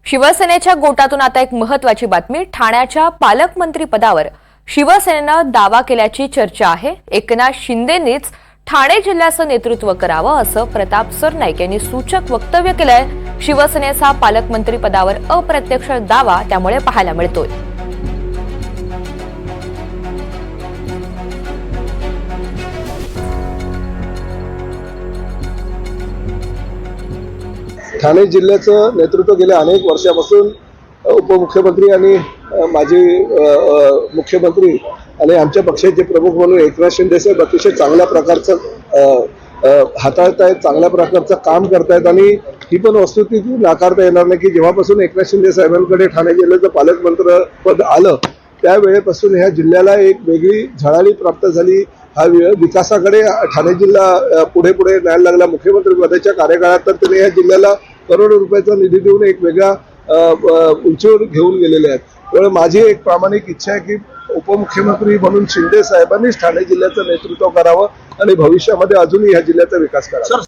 शिवसेनेच्या गोटातून आता एक महत्त्वाची बातमी। ठाण्याच्या पालकमंत्री पदावर शिवसेनेनं दावा केल्याची चर्चा आहे। एकनाथ शिंदेंनीच ठाणे जिल्ह्याचं नेतृत्व करावं असं प्रताप सरनाईक यांनी सूचक वक्तव्य केलंय। शिवसेनेचा पालकमंत्री पदावर अप्रत्यक्ष दावा त्यामुळे पाहायला मिळतोय। ठाणे जिल्ह्याचं नेतृत्व गेल्या अनेक वर्षापासून उपमुख्यमंत्री आणि माजी मुख्यमंत्री आणि आमच्या पक्षाचे प्रमुख म्हणून एकनाथ शिंदे साहेब अतिशय चांगल्या प्रकारचं हाताळतायत, चांगल्या प्रकारचं काम करतायत आणि ही पण वस्तुस्थिती नाकारता येणार नाही की जेव्हापासून एकनाथ शिंदे साहेबांकडे ठाणे जिल्ह्याचं पालकमंत्री पद आलं त्यावेळेपासून ह्या जिल्ह्याला एक वेगळी झळाळी प्राप्त झाली। हा विकासाकडे ठाणे जिल्हा पुढे पुढे न्यायला लागला। मुख्यमंत्री पदाच्या कार्यकाळात तर त्यांनी या जिल्ह्याला करोडो रुपयाचा निधी देऊन एक वेगळ्या उंचीवर घेऊन गेलेले आहेत। त्यामुळे माझी एक प्रामाणिक इच्छा आहे की उपमुख्यमंत्री म्हणून शिंदे साहेबांनीच ठाणे जिल्ह्याचं नेतृत्व करावं आणि भविष्यामध्ये अजूनही या जिल्ह्याचा विकास करावा।